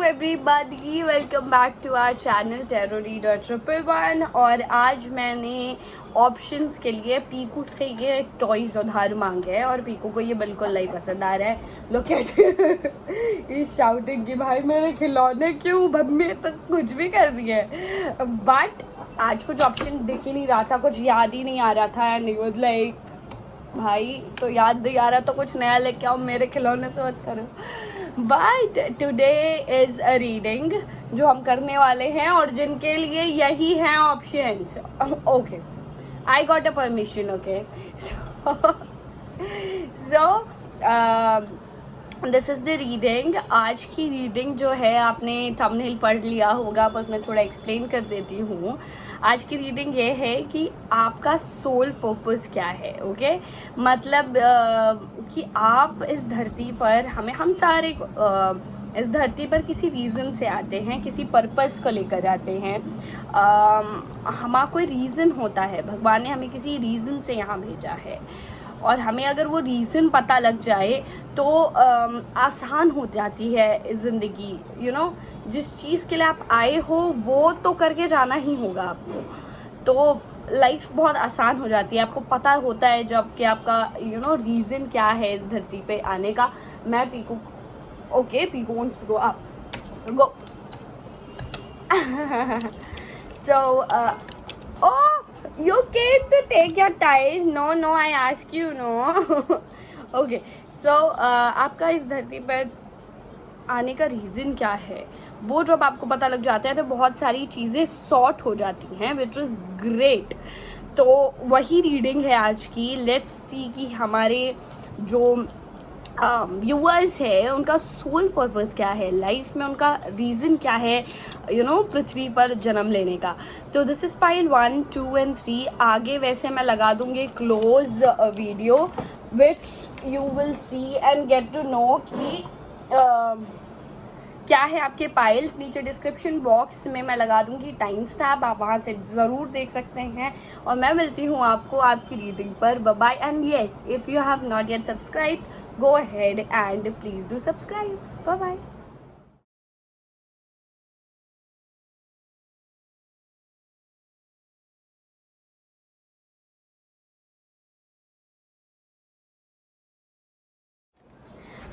Everybody, welcome back to our channel tarot reader 111। और आज मैंने ऑप्शंस के लिए पीकू से ये टॉयज उधार मांगे हैं और पीकू को ये बिल्कुल नहीं पसंद आ रहा है। लुक एट इस शाउटिंग की, भाई मेरे खिलौने क्यों मम्मी तो कुछ भी कर रही है। बट आज कुछ ऑप्शन दिख ही नहीं रहा था, कुछ याद ही नहीं आ रहा था एंड इट वाज लाइक भाई तो याद नहीं आ रहा तो कुछ नया लेके आओ, मेरे खिलौने से मत करो। But today is a reading जो हम करने वाले हैं और जिनके लिए यही हैं options. Okay, I got a permission. Okay, so this is the reading. आज की रीडिंग जो है आपने थंबनेल पढ़ लिया होगा, पर मैं थोड़ा एक्सप्लेन कर देती हूँ। आज की रीडिंग ये है कि आपका सोल पर्पस क्या है। ओके, मतलब कि आप इस धरती पर हम सारे इस धरती पर किसी रीज़न से आते हैं, किसी पर्पस को लेकर आते हैं। हमारा कोई रीज़न होता है, भगवान ने हमें किसी रीज़न से यहाँ भेजा है और हमें अगर वो रीज़न पता लग जाए तो आसान हो जाती है ज़िंदगी। यू नो, जिस चीज़ के लिए आप आए हो वो तो करके जाना ही होगा आपको, तो लाइफ बहुत आसान हो जाती है। आपको पता होता है जब कि आपका रीज़न क्या है इस धरती पे आने का। मैं Piku, okay Piku wants to go up, go. So oh, you came to take your ties? No, I ask you, no. Okay, so आपका इस धरती पर आने का रीज़न क्या है, वो जब आपको पता लग जाता है तो बहुत सारी चीज़ें सॉर्ट हो जाती हैं, विच इज़ ग्रेट। तो वही रीडिंग है आज की। लेट्स सी कि हमारे जो व्यूअर्स है उनका सोल पर्पस क्या है, लाइफ में उनका रीज़न क्या है पृथ्वी पर जन्म लेने का। तो दिस इज पाइल 1, 2 एंड 3। आगे वैसे मैं लगा दूंगी close video which you will see and get to know कि क्या है आपके पाइल्स। नीचे डिस्क्रिप्शन बॉक्स में मैं लगा दूंगी टाइम स्टैम्प, आप वहाँ से ज़रूर देख सकते हैं। और मैं मिलती हूँ आपको आपकी रीडिंग पर। Bye bye. And yes, if you have not yet subscribe, go ahead and please do subscribe. Bye bye.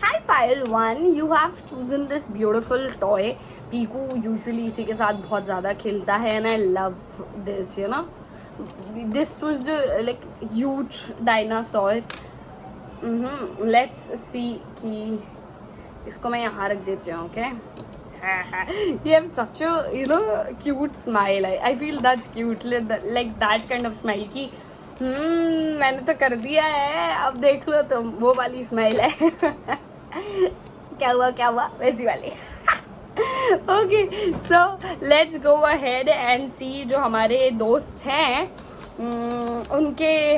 Hi Pile 1, you have chosen this beautiful toy. Piku usually इसी के साथ बहुत ज़्यादा खेलता है and I love this, you know. This was the like huge dinosaur. Let's see कि इसको मैं यहाँ रख देती हूँ। Okay, you have such a cute smile. I feel that's cute, like that kind of smile कि मैंने तो कर दिया है अब देख लो तुम, वो वाली स्माइल है। क्या हुआ वैसी वाली। Okay, so let's go ahead and see जो हमारे दोस्त हैं उनके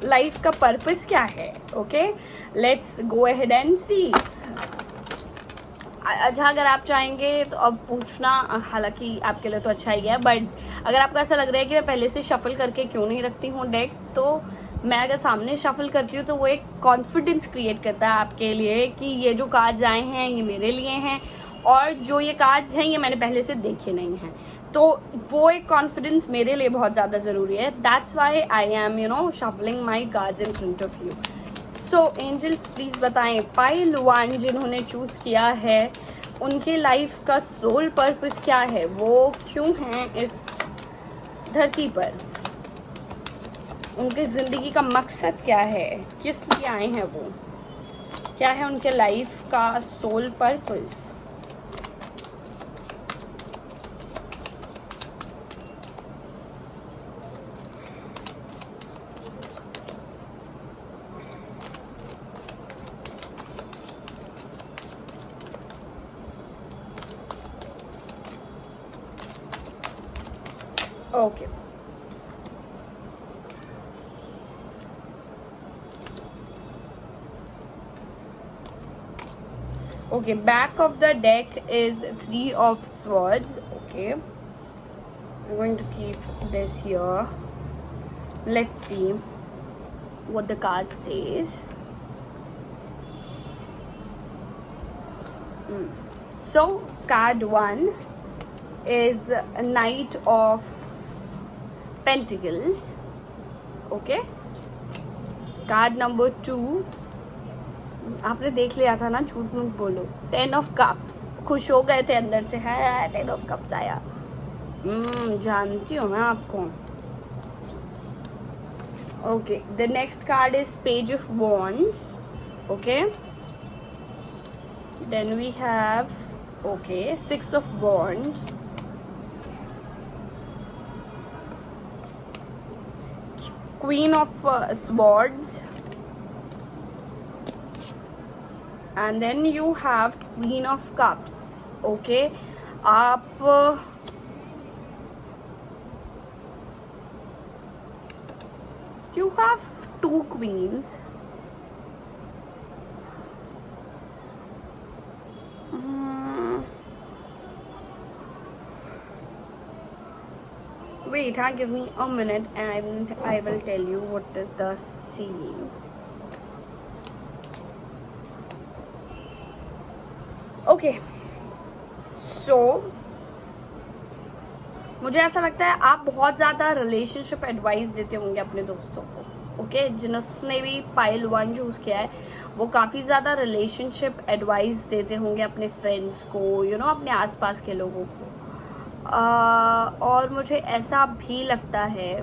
लाइफ का पर्पस क्या है। Okay, let's go ahead and see. अच्छा, अगर आप चाहेंगे तो अब पूछना, हालांकि आपके लिए तो अच्छा ही है, बट अगर आपको ऐसा लग रहा है कि मैं पहले से शफल करके क्यों नहीं रखती हूँ डेक, तो मैं अगर सामने शफल करती हूँ तो वो एक कॉन्फिडेंस क्रिएट करता है आपके लिए कि ये जो कार्ड्स आए हैं ये मेरे लिए हैं और जो ये कार्ड्स हैं ये मैंने पहले से देखे नहीं हैं, तो वो एक कॉन्फिडेंस मेरे लिए बहुत ज़्यादा ज़रूरी है। That's why I am shuffling my cards in front of you. So angels please बताएं, पाइल 1 जिन्होंने चूज़ किया है उनके लाइफ का सोल पर्पस क्या है, वो क्यों हैं इस धरती पर, उनकी ज़िंदगी का मकसद क्या है, किस लिए आए हैं वो, क्या है उनके लाइफ का soul purpose. Okay. Okay, back of the deck is 3 of swords. Okay, I'm going to keep this here. Let's see what the card says. So card 1 is Knight of Pentacles. Okay. Card number 2, आपने देख लिया था ना, झूठ मत बोलो, 10 of Cups. खुश हो गए थे अंदर से, है 10 of Cups आया. जानती हूँ मैं आपको. Okay, the next card is Page of Wands. Okay, then we have, okay, 6 of Wands, Queen of Swords, and then you have Queen of Cups. Okay, आप you have 2 queens. Wait, give me a minute and I will tell you what is the scene. Okay, so मुझे ऐसा लगता है आप बहुत ज़्यादा relationship advice देते होंगे अपने दोस्तों को. ओके, जिसने भी पाइल 1 चूज किया है वो काफ़ी ज़्यादा रिलेशनशिप एडवाइस देते होंगे अपने फ्रेंड्स को, अपने आसपास के लोगों को. और मुझे ऐसा भी लगता है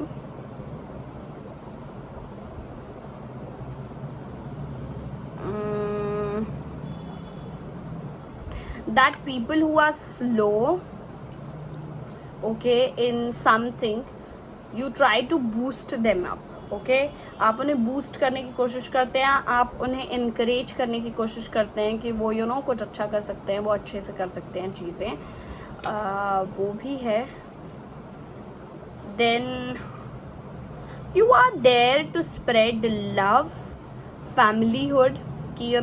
that people who are slow, okay, in something, you try to boost them up. okay, आप उन्हें बूस्ट करने की कोशिश करते हैं, आप उन्हें इनकरेज करने की कोशिश करते हैं कि वो कुछ अच्छा कर सकते हैं, वो अच्छे से कर सकते हैं चीज़ें. वो भी है. Then you are there to spread love, familyhood, कि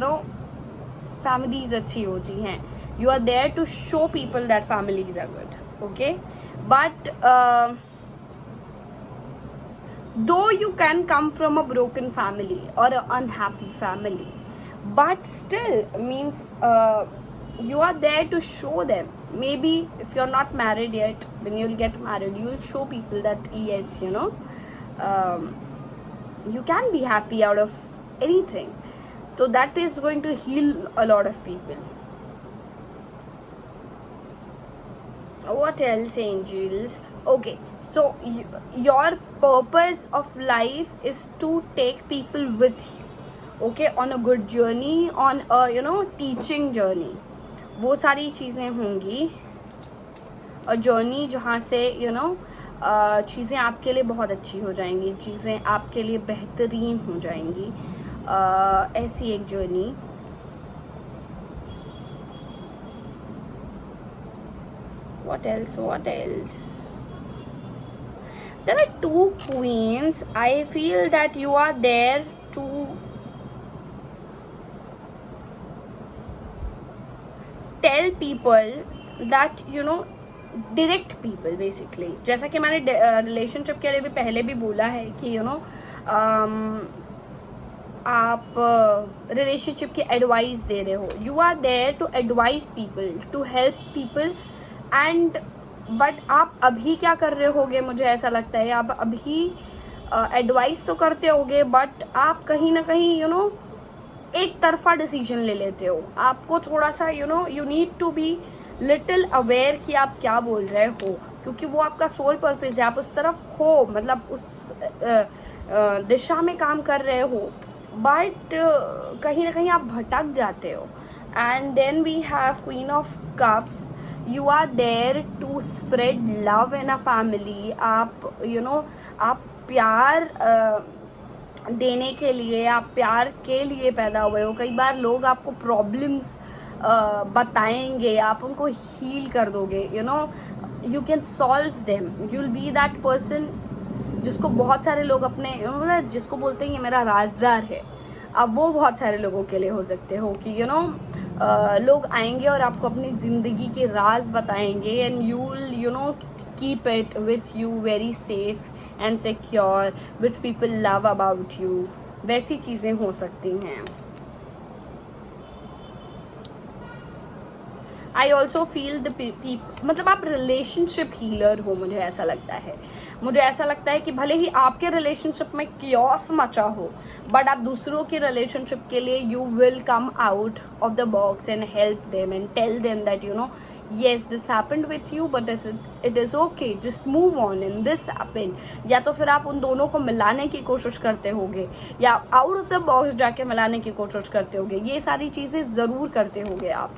फैमिलीज अच्छी होती हैं. You are there to show people that families are good. Okay, but though you can come from a broken family or an unhappy family, but still means you are there to show them. Maybe if you're not married yet, when you'll get married, you'll show people that yes, you can be happy out of anything. So that is going to heal a lot of people. What else, angels? Okay, so your purpose of life is to take people with you, okay, on a good journey, on a teaching journey. वो सारी चीज़ें होंगी. और journey जहाँ से चीज़ें आपके लिए बहुत अच्छी हो जाएंगी, चीज़ें आपके लिए बेहतरीन हो जाएंगी. ऐसी एक journey. What else? What else? There are 2 queens. I feel that you are there to tell people that direct people basically. जैसा कि मैंने रिलेशनशिप के लिए भी पहले भी बोला है कि आप रिलेशनशिप की एडवाइस दे रहे हो. You are there to advice people, to help people. And but आप अभी क्या कर रहे होगे, मुझे ऐसा लगता है आप अभी एडवाइस तो करते होगे, बट आप कहीं ना कहीं एक तरफा डिसीजन ले लेते हो. आपको थोड़ा सा you need to be little aware कि आप क्या बोल रहे हो, क्योंकि वो आपका सोल पर्पस है. आप उस तरफ हो, मतलब उस दिशा में काम कर रहे हो, बट कहीं ना कहीं आप भटक जाते हो. And then we have queen of cups. You are there to spread love in a family. आप आप प्यार देने के लिए, आप प्यार के लिए पैदा हुए हो. कई बार लोग आपको प्रॉब्लम्स बताएंगे, आप उनको हील कर दोगे. You can solve them. You will B that person जिसको बहुत सारे लोग अपने मतलब जिसको बोलते हैं ये मेरा राजदार है. अब वो बहुत सारे लोगों के लिए हो सकते हो कि लोग आएंगे और आपको अपनी ज़िंदगी के राज बताएंगे, and you will keep it with you very safe and secure, which people love about you. वैसी चीज़ें हो सकती हैं. आई ऑल्सो फील द मतलब आप रिलेशनशिप हीलर हो, मुझे ऐसा लगता है। मुझे ऐसा लगता है कि भले ही आपके रिलेशनशिप में कियोस मचा हो, बट आप दूसरों की रिलेशनशिप के लिए you will come out of the box and help them and tell them that you know yes this happened with you but it is okay, just move on and this happened। या तो फिर आप उन दोनों को मिलाने की कोशिश करते होगे या आउट ऑफ द बॉक्स जाके मिलाने की कोशिश करते होगे, ये सारी चीज़ें ज़रूर करते होगे आप।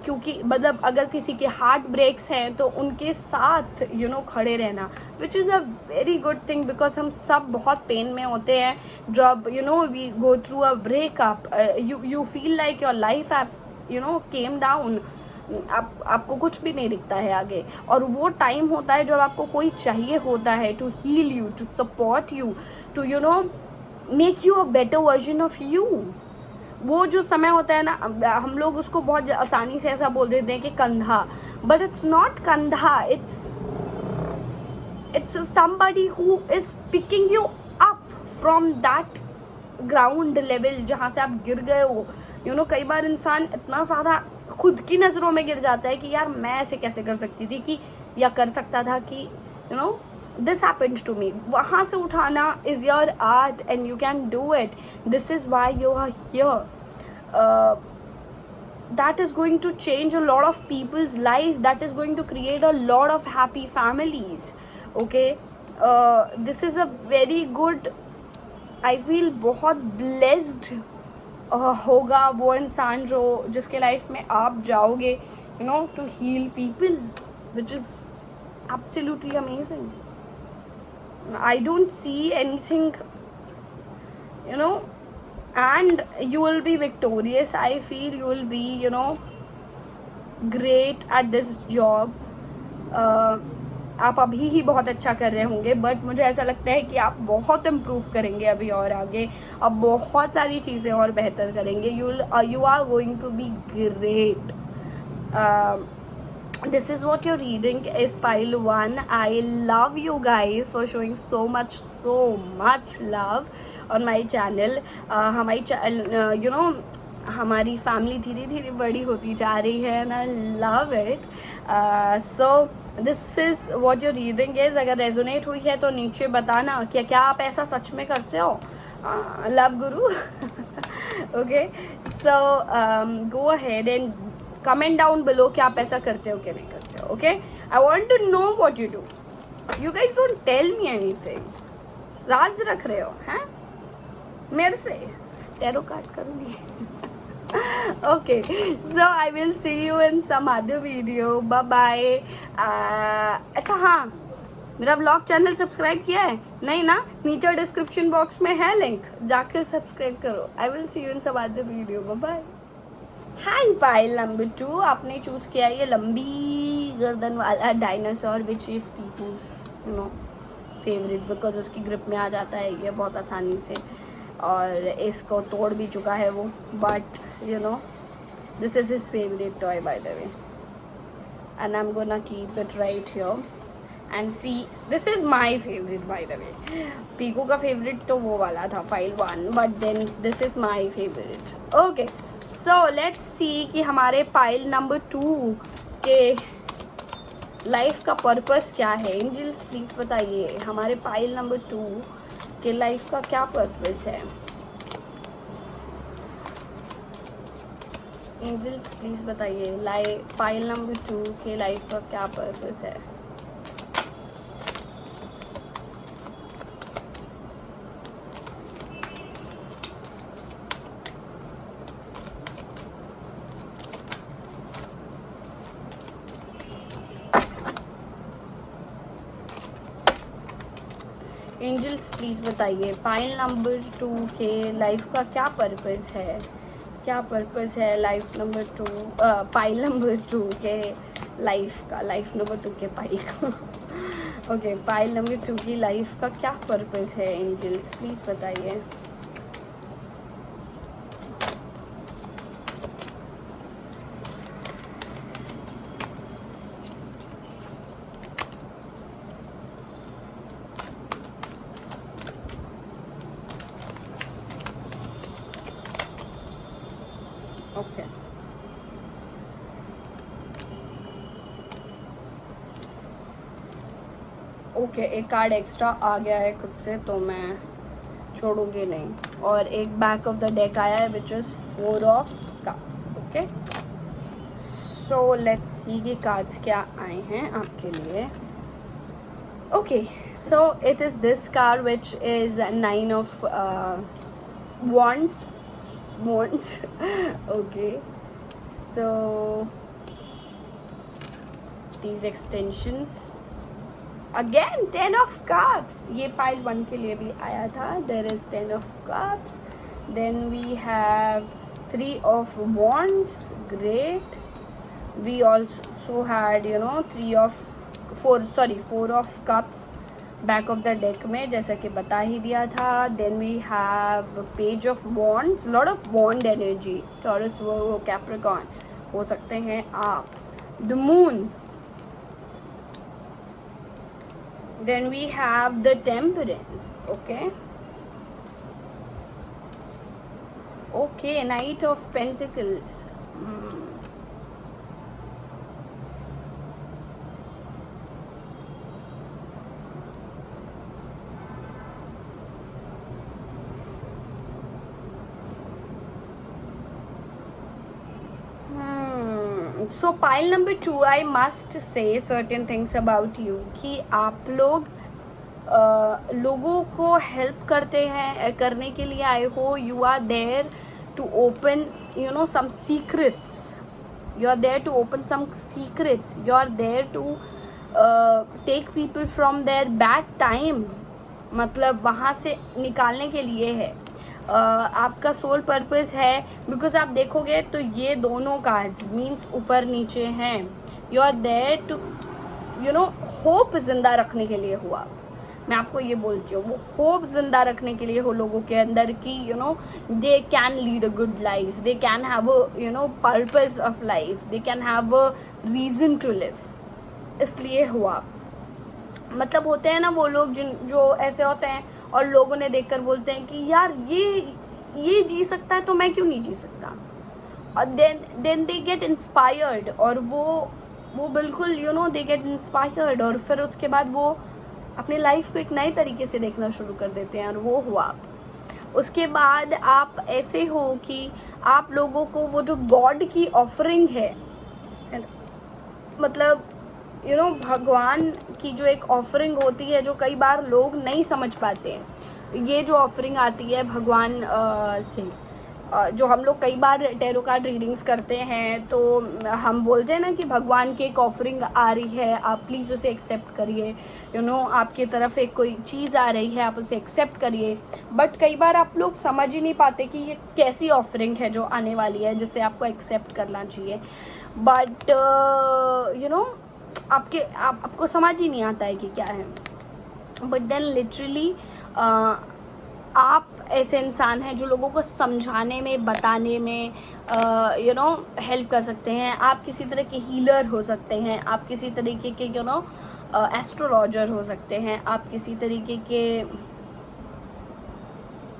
क्योंकि मतलब अगर किसी के हार्ट ब्रेक्स हैं तो उनके साथ यू नो खड़े रहना, which is a very good thing, because हम सब बहुत पेन में होते हैं जब you know we go through a breakup. You feel like your life have you know came down, आपको कुछ भी नहीं दिखता है आगे, और वो टाइम होता है जब आपको कोई चाहिए होता है to heal you, to support you, to you know make you a better version of you. वो जो समय होता है ना, हम लोग उसको बहुत आसानी से ऐसा बोल देते हैं कि कंधा, बट इट्स नॉट कंधा, it's somebody who is picking you up from that ground level जहाँ से आप गिर गए हो। यू नो कई बार इंसान इतना ज़्यादा खुद की नज़रों में गिर जाता है कि यार मैं ऐसे कैसे कर सकती थी कि या कर सकता था कि you know this happened to me. वहाँ से उठाना is your art and you can do it, this is why you are here. that is going to change a lot of people's life, that is going to create a lot of happy families, okay? This is a very good, I feel बहुत blessed होगा वो इंसान जो जिसके life में आप जाओगे you know to heal people, which is absolutely amazing. I don't see anything, you know, and you will be victorious. I feel you will be, you know, great at this job. आप अभी ही बहुत अच्छा कर रहे होंगे, but मुझे ऐसा लगता है कि आप बहुत इम्प्रूव करेंगे अभी और आगे, अब बहुत सारी चीज़ें और बेहतर करेंगे। You are going to be great. this is what your reading is, pile 1. I love you guys for showing so much love on my channel. हमारी you know हमारी फैमिली धीरे धीरे बड़ी होती जा रही है and I love it. So this is what your reading is. अगर रेजोनेट हुई है तो नीचे बताना कि क्या आप ऐसा सच में करते हो। Love guru. Okay, so go ahead and comment down below कि आप ऐसा करते हो कि नहीं करते हो। Okay, I want to know what you do. You guys don't tell me anything, राज रख रहे हो हैं मेरे से। टैरो कार्ड करूँगी। okay, so I will see you in some other video. Bye bye. अच्छा हाँ, मेरा व्लॉग चैनल सब्सक्राइब किया है नहीं ना? नीचे डिस्क्रिप्शन बॉक्स में है लिंक, जाकर सब्सक्राइब करो। I will see you in some other video. Bye bye. Hi pile number 2, आपने चूज किया ये लंबी गर्दन वाला डायनासोर, विच इज पीकूज यू नो फेवरेट, बिकॉज उसकी ग्रिप में आ जाता है ये बहुत आसानी से, और इसको तोड़ भी चुका है वो, but you know this is his favourite toy by the way, and I am gonna keep it right here and see, this is my favourite by the way. Piku का फेवरेट तो वो वाला था pile 1, but then this is my favourite. Okay, so let's see कि हमारे pile number 2 के life का purpose क्या है। एंजल्स प्लीज बताइए हमारे पाइल नंबर 2 के लाइफ का क्या पर्पस है। एंजल्स प्लीज बताइए पाइल नंबर 2 के लाइफ का क्या पर्पस है। एंजल्स प्लीज़ बताइए पाइल नंबर 2 के लाइफ का क्या पर्पस है, क्या पर्पस है लाइफ नंबर 2 पाइल नंबर 2 के लाइफ का, लाइफ नंबर 2 के पाइल का। ओके, पाइल नंबर 2 की लाइफ का क्या पर्पस है एंजल्स प्लीज़ बताइए। ओके, ओके, एक कार्ड एक्स्ट्रा आ गया है खुद से, तो मैं छोड़ूंगी नहीं। और एक बैक ऑफ द डेक आया है which is 4 of cups. Okay, so let's see कि कार्ड्स क्या आए हैं आपके लिए। Okay, so it is this card which is 9 of wands. Okay, so these extensions again 10 of cups, ये pile 1 के लिए भी आया था। There is 10 of cups, then we have 3 of wands, great। We also had 4 of cups back of the deck में, जैसा कि बता ही दिया था। Then we have page of wands, lot of wand energy, Taurus वो कैप्रिकॉर्न हो सकते हैं आप। The moon, then we have the temperance. Okay, knight of pentacles. So pile number 2, I must say certain things about you कि आप लोग लोगों को हेल्प करने के लिए आए हो। You are there to open some secrets, you are there to open some secrets, you are there to take people from their bad time, मतलब वहाँ से निकालने के लिए है। आपका सोल पर्पस है, बिकॉज आप देखोगे तो ये दोनों कार्ड्स मीन्स ऊपर नीचे हैं। You are there to hope जिंदा रखने के लिए हुआ। मैं आपको ये बोलती हूँ, वो होप जिंदा रखने के लिए हो लोगों के अंदर कि they can lead a good life, they can have a purpose of life, they can have a reason to live, इसलिए हुआ। मतलब होते हैं ना वो लोग जो ऐसे होते हैं और लोगों ने देखकर बोलते हैं कि यार ये जी सकता है तो मैं क्यों नहीं जी सकता, और देन दे गेट इंस्पायर्ड, और वो बिल्कुल दे गेट इंस्पायर्ड, और फिर उसके बाद वो अपनी लाइफ को एक नए तरीके से देखना शुरू कर देते हैं, और वो हुआ। उसके बाद आप ऐसे हो कि आप लोगों को वो जो गॉड की ऑफरिंग है, मतलब भगवान की जो एक ऑफरिंग होती है जो कई बार लोग नहीं समझ पाते हैं। ये जो ऑफरिंग आती है भगवान से, जो हम लोग कई बार टैरो कार्ड रीडिंग्स करते हैं तो हम बोलते हैं ना कि भगवान की एक ऑफरिंग आ रही है, आप प्लीज़ उसे एक्सेप्ट करिए। आपकी तरफ एक कोई चीज़ आ रही है, आप उसे एक्सेप्ट करिए। बट कई बार आप लोग समझ ही नहीं पाते कि ये कैसी ऑफरिंग है जो आने वाली है, जिसे आपको एक्सेप्ट करना चाहिए। बट आपको समझ ही नहीं आता है कि क्या है। बट देन लिटरली आप ऐसे इंसान हैं जो लोगों को समझाने में, बताने में हेल्प कर सकते हैं। आप किसी तरह के हीलर हो सकते हैं, आप किसी तरीके के एस्ट्रोलॉजर हो सकते हैं, आप किसी तरीके के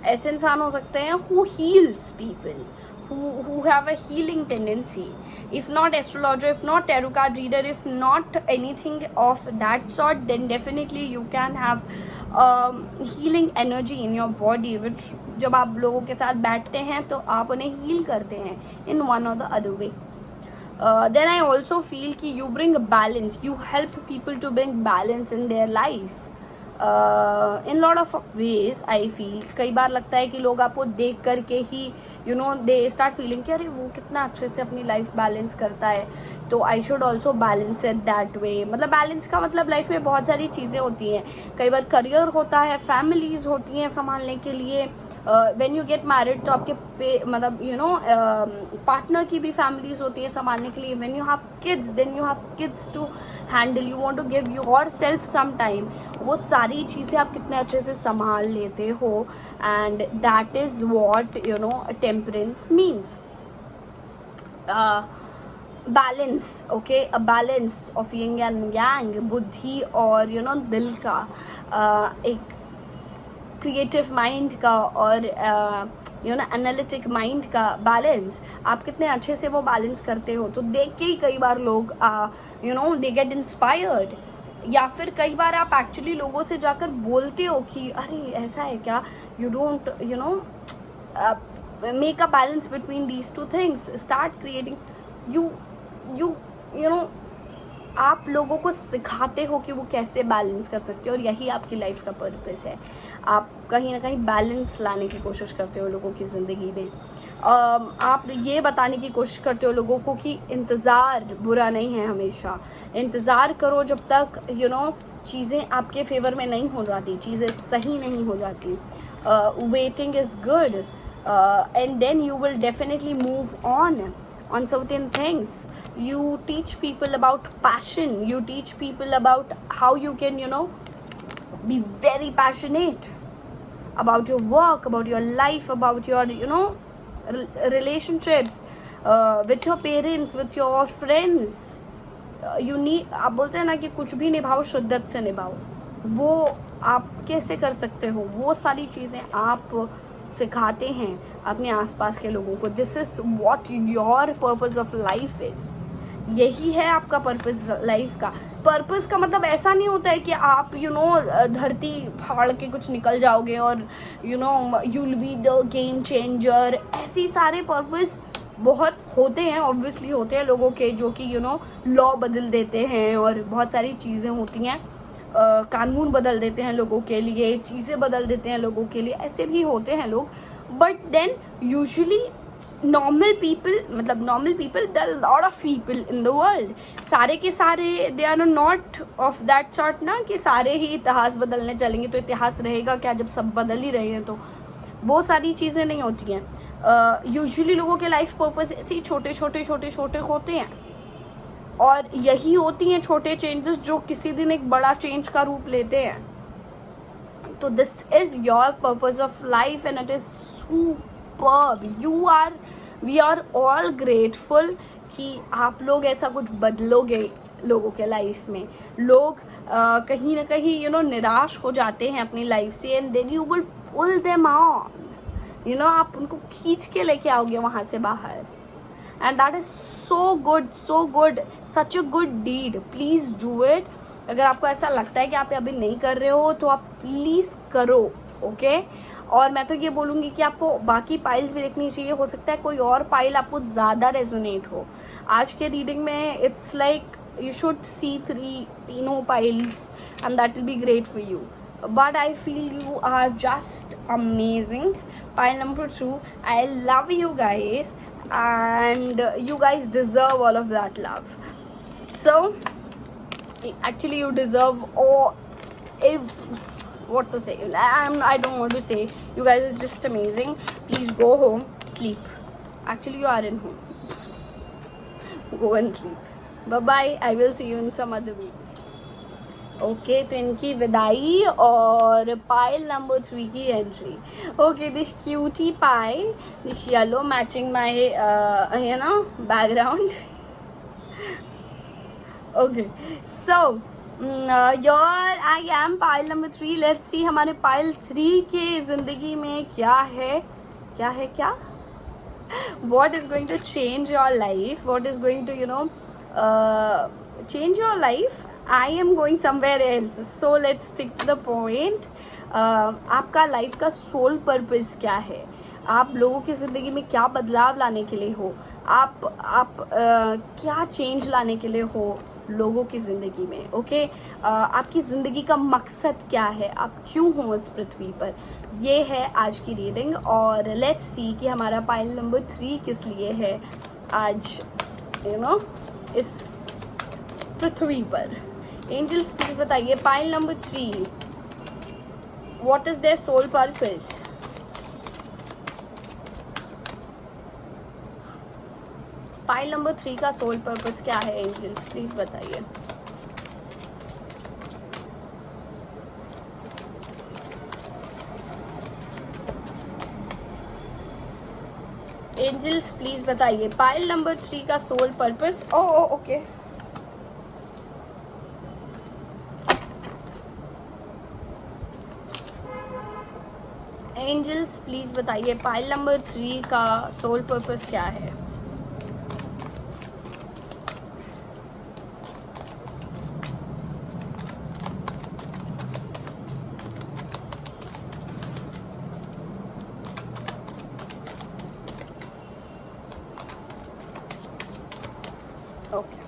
ऐसे इंसान हो सकते हैं who heals people, who have a healing tendency. If not astrologer, if not tarot card reader, if not anything of that sort, then definitely you can have healing energy in your body, which जब आप लोगों के साथ बैठते हैं तो आप उन्हें heal करते हैं in one or the other way. Then I also feel कि you bring balance, you help people to bring balance in their life. In lot of ways I feel. कई बार लगता है कि लोग आपको देख करके ही दे स्टार्ट फीलिंग कि अरे वो कितना अच्छे से अपनी लाइफ बैलेंस करता है, तो I should also balance it that way. मतलब बैलेंस का मतलब लाइफ में बहुत सारी चीज़ें होती हैं। कई बार करियर होता है, फैमिलीज होती हैं संभालने के लिए। व्हेन यू गेट मैरिड तो आपके मतलब पार्टनर की भी फैमिलीज होती है संभालने के लिए। When you have kids then you have kids to handle, you want to give yourself some time. वो सारी चीज़ें आप कितने अच्छे से संभाल लेते हो, and that is what temperance means. Balance, okay, a balance of yin and yang, बुद्धि और दिल का, एक क्रिएटिव माइंड का और एनालिटिक माइंड का बैलेंस। आप कितने अच्छे से वो बैलेंस करते हो, तो देख के ही कई बार लोग दे गेट इंस्पायर्ड। या फिर कई बार आप एक्चुअली लोगों से जाकर बोलते हो कि अरे ऐसा है क्या, you don't you know make a balance between these two things, start creating you you you know आप लोगों को सिखाते हो कि वो कैसे बैलेंस कर सकते हो, और यही आपकी लाइफ का पर्पस है। आप कहीं ना कहीं बैलेंस लाने की कोशिश करते हो लोगों की ज़िंदगी में। आप ये बताने की कोशिश करते हो लोगों को कि इंतज़ार बुरा नहीं है, हमेशा इंतज़ार करो जब तक चीज़ें आपके फेवर में नहीं हो जाती, चीज़ें सही नहीं हो जाती। Waiting is good and then you will definitely move on certain things. You teach people about passion, you teach people about how you can be very passionate about your work, about your life, about your relationships with your parents, with your friends. You need, आप बोलते हैं ना कि कुछ भी निभाओ शिद्दत से निभाओ, वो आप कैसे कर सकते हो, वो सारी चीज़ें आप सिखाते हैं अपने आसपास के लोगों को। This is what your purpose of life is. यही है आपका पर्पस लाइफ का। पर्पस का मतलब ऐसा नहीं होता है कि आप धरती फाड़ के कुछ निकल जाओगे और you will be the game changer. ऐसी सारे पर्पस बहुत होते हैं, ऑब्वियसली होते हैं लोगों के, जो कि लॉ बदल देते हैं और बहुत सारी चीज़ें होती हैं, कानून बदल देते हैं लोगों के लिए, चीज़ें बदल देते हैं लोगों के लिए, ऐसे भी होते हैं लोग। But then usually normal people, the lot of people in the world, सारे के सारे they are not of that sort ना कि सारे ही इतिहास बदलने चलेंगे। तो इतिहास रहेगा क्या जब सब बदल ही रहे हैं? तो वो सारी चीज़ें नहीं होती हैं। यूजुअली लोगों के लाइफ पर्पस ऐसे ही छोटे छोटे होते हैं, और यही होती हैं छोटे चेंजेस जो किसी दिन एक बड़ा चेंज का रूप लेते हैं। तो this is your purpose of life and it is superb. We are all grateful कि आप लोग ऐसा कुछ बदलोगे लोगों के लाइफ में। लोग कहीं ना कहीं निराश हो जाते हैं अपनी लाइफ से, and then you will pull them on, आप उनको खींच के लेके आओगे वहां से बाहर। And that is so good, such a good deed. Please do it. अगर आपको ऐसा लगता है कि आप अभी नहीं कर रहे हो तो आप प्लीज़ करो, ओके? और मैं तो ये बोलूँगी कि आपको बाकी पाइल्स भी देखनी चाहिए, हो सकता है कोई और पाइल आपको ज़्यादा रेजोनेट हो। आज के रीडिंग में it's like you should see तीनों piles and that will be great for you. But I feel you are just amazing. Pile number 2, I love you guys. And you guys deserve all of that love. So actually you deserve what to say, I don't want to say. You guys are just amazing. Please go home, sleep. Actually you are in home. Go and sleep. Bye bye. I will see you in some other week. Okay, तो इनकी विदाई और pile number 3 की entry. Okay, this cutie pile, this yellow matching my background. Okay, so your I am pile number 3। Let's see हमारे pile 3 के जिंदगी में क्या है what is going to change your life, what is going to change your life. I am going somewhere else, so let's stick to the point. आपका life का soul purpose क्या है? आप लोगों की ज़िंदगी में क्या बदलाव लाने के लिए हो? आप क्या चेंज लाने के लिए हो लोगों की ज़िंदगी में? ओके, आपकी ज़िंदगी का मकसद क्या है? आप क्यों हो इस पृथ्वी पर? ये है आज की रीडिंग, और लेट्स सी कि हमारा पाइल नंबर 3 किस लिए है आज इस पृथ्वी पर। एंजल्स प्लीज बताइए, pile number 3 what is their soul purpose? Pile number 3 का सोल पर्पस क्या है? एंजल्स प्लीज बताइए। एंजल्स प्लीज बताइए, पाइल नंबर 3 का soul purpose. Okay, angels please बताइए, पाइल नंबर 3 का सोल पर्पस क्या है? Okay.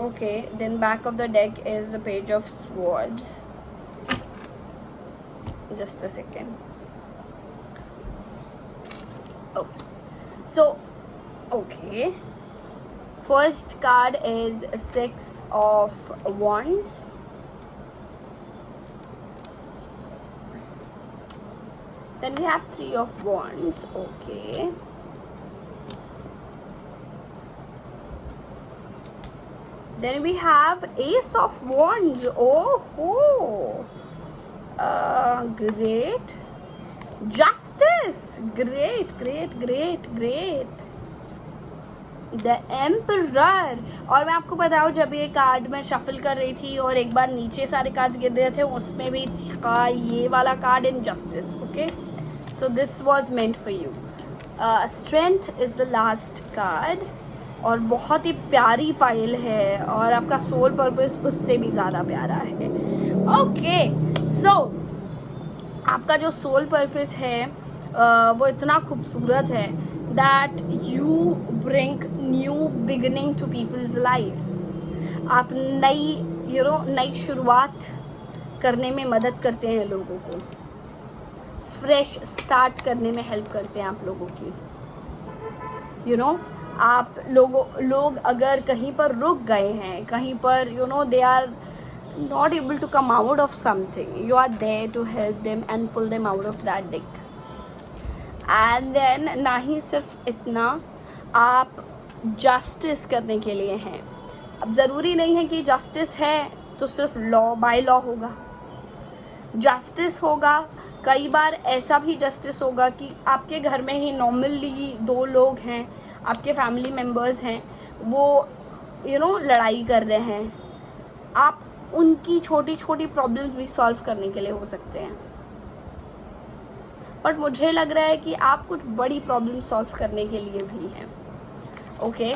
Okay, then back of the deck is a page of swords. Just a second. Oh, so okay. First card is Six of Wands. Then we have Three of Wands. Okay. Then we have Ace of Wands. Oh, great. Justice. Great. The emperor. और मैं आपको बताऊँ, जब ये card मैं shuffle कर रही थी और एक बार नीचे सारे कार्ड गिर रहे थे, उसमें भी था ये वाला card in justice. Okay, so this was meant for you. Strength is the last card और बहुत ही प्यारी पाइल है और आपका सोल पर्पस उससे भी ज़्यादा प्यारा है. ओके, सो आपका जो सोल पर्पस है वो इतना खूबसूरत है that you bring new beginning to people's life. आप नई शुरुआत करने में मदद करते हैं लोगों को, फ्रेश स्टार्ट करने में हेल्प करते हैं आप लोगों की. आप लोग अगर कहीं पर रुक गए हैं, कहीं पर they are not able to come out of something, you are there to help them and pull them out of that deck. And then ना ही सिर्फ इतना, आप जस्टिस करने के लिए हैं. अब ज़रूरी नहीं है कि जस्टिस है तो सिर्फ लॉ बाय लॉ होगा. जस्टिस होगा, कई बार ऐसा भी जस्टिस होगा कि आपके घर में ही नॉर्मली 2 लोग हैं, आपके फैमिली मेम्बर्स हैं, वो लड़ाई कर रहे हैं. आप उनकी छोटी छोटी प्रॉब्लम्स भी सॉल्व करने के लिए हो सकते हैं. बट मुझे लग रहा है कि आप कुछ बड़ी प्रॉब्लम सॉल्व करने के लिए भी हैं. ओके,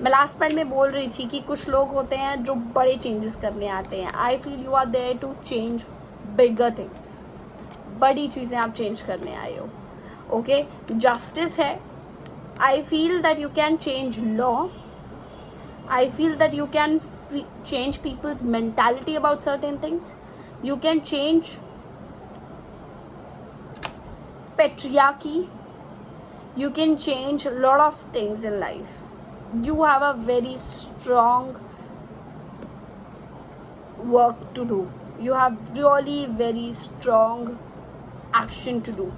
मैं लास्ट टाइम में बोल रही थी कि कुछ लोग होते हैं जो बड़े चेंजेस करने आते हैं. I feel you are there to change bigger things. बड़ी चीज़ें आप चेंज करने आए हो. ओके, जस्टिस है. I feel that you can change law. I feel that you can change people's mentality about certain things. You can change patriarchy. You can change a lot of things in life. You have a very strong work to do. You have really very strong action to do.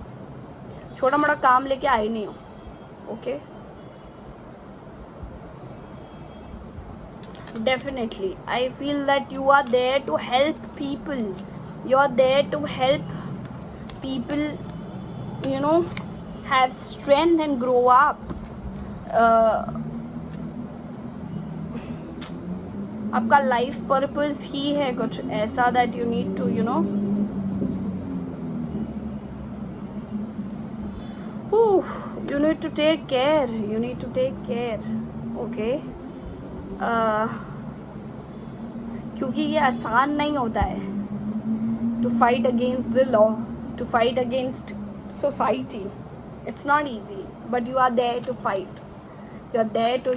छोटा मोटा काम लेके आए नहीं हो. Okay, definitely I feel that you are there to help people. You are there to help people have strength and grow up. आपका life purpose ही है कुछ ऐसा that you need to you need to take care. You need to take care. Okay, क्योंकि ये आसान नहीं होता है to fight against the law, to fight against society. It's not easy, but you are there to fight. You are there to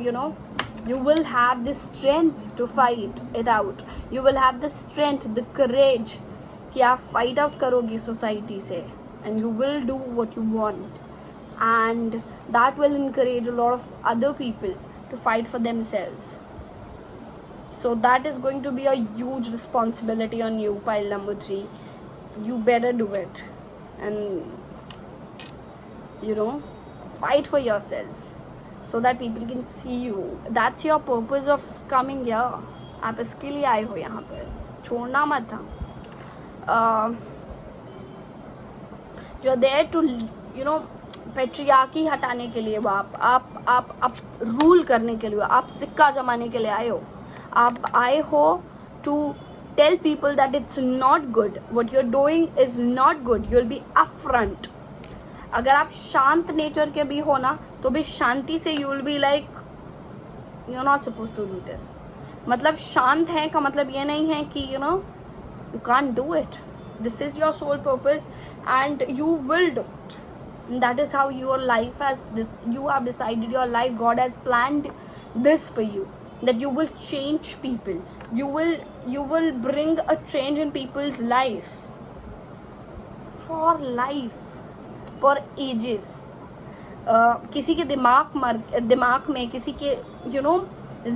you will have the strength to fight it out. You will have the strength, the courage कि आप fight out करोगी society से, and you will do what you want, and that will encourage a lot of other people to fight for themselves. So that is going to be a huge responsibility on you, pile number 3. You better do it and fight for yourself so that people can see you. That's your purpose of coming here. आप इसके लिए आए हो यहाँ पर, छोड़ना मत था. You're there to पेट्रियार्की हटाने के लिए. वो आप रूल करने के लिए, आप सिक्का जमाने के लिए आए हो. आप आए हो to tell people that it's not good. What you're doing is not good. You'll be upfront. अगर आप शांत नेचर के भी हो ना, तो भी शांति से you will be like you are not suppose to do this. मतलब शांत है का मतलब ये नहीं है कि you can't do it. This is your soul purpose. and you will do it. And that is how your life has this, you have decided your life, God has planned this for you, that you will change people, you will bring a change in people's life, for life, for ages. किसी के दिमाग में, किसी के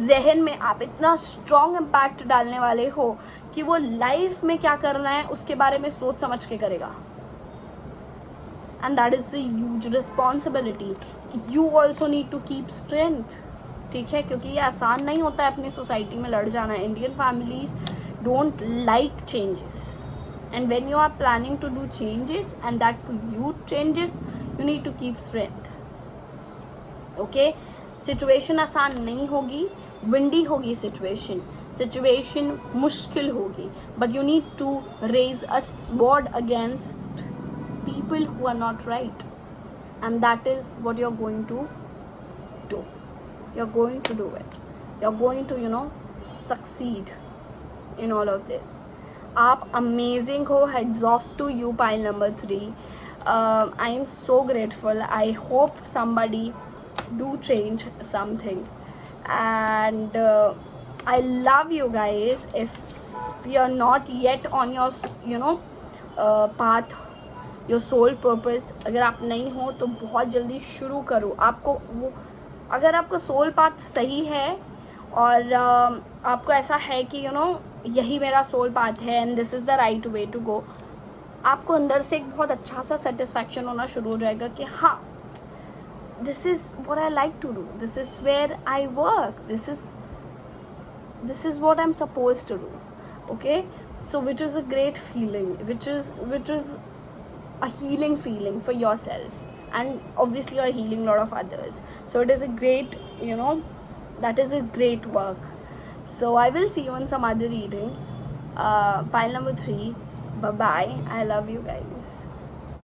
जहन में आप इतना स्ट्रॉन्ग इम्पैक्ट डालने वाले हो कि वो लाइफ में क्या करना है उसके बारे में सोच समझ के करेगा. And that is the huge responsibility. You also need to keep strength. ठीक है, क्योंकि ये आसान नहीं होता है अपनी सोसाइटी में लड़ जाना. Indian families don't like changes, and when you are planning to do changes and that too huge changes, you need to keep strength. Okay, situation आसान नहीं होगी, विंडी होगी सिचुएशन मुश्किल होगी, but you need to raise a sword against people who are not right, and that is what you're going to do. You're going to do it. You're going to succeed in all of this. आप amazing हो. Heads off to you, pile number 3. I am so grateful. I hope somebody do change something, and I love you guys. If you're not yet on your path, your soul purpose, अगर आप नहीं हो तो बहुत जल्दी शुरू करो. आपको वो, अगर आपका सोल पाथ सही है और आपको ऐसा है कि यही मेरा सोल पाथ है and this is the right way to go, आपको अंदर से एक बहुत अच्छा सा सेटिस्फैक्शन होना शुरू हो जाएगा कि हाँ, this is what I like to do, this is where I work, this is what I am suppose to do. Okay, so which is a great feeling, which is a healing feeling for yourself, and obviously you're healing a lot of others, so it is a great that is a great work. So I will see you in some other reading. Pile number 3. Bye bye. I love you guys.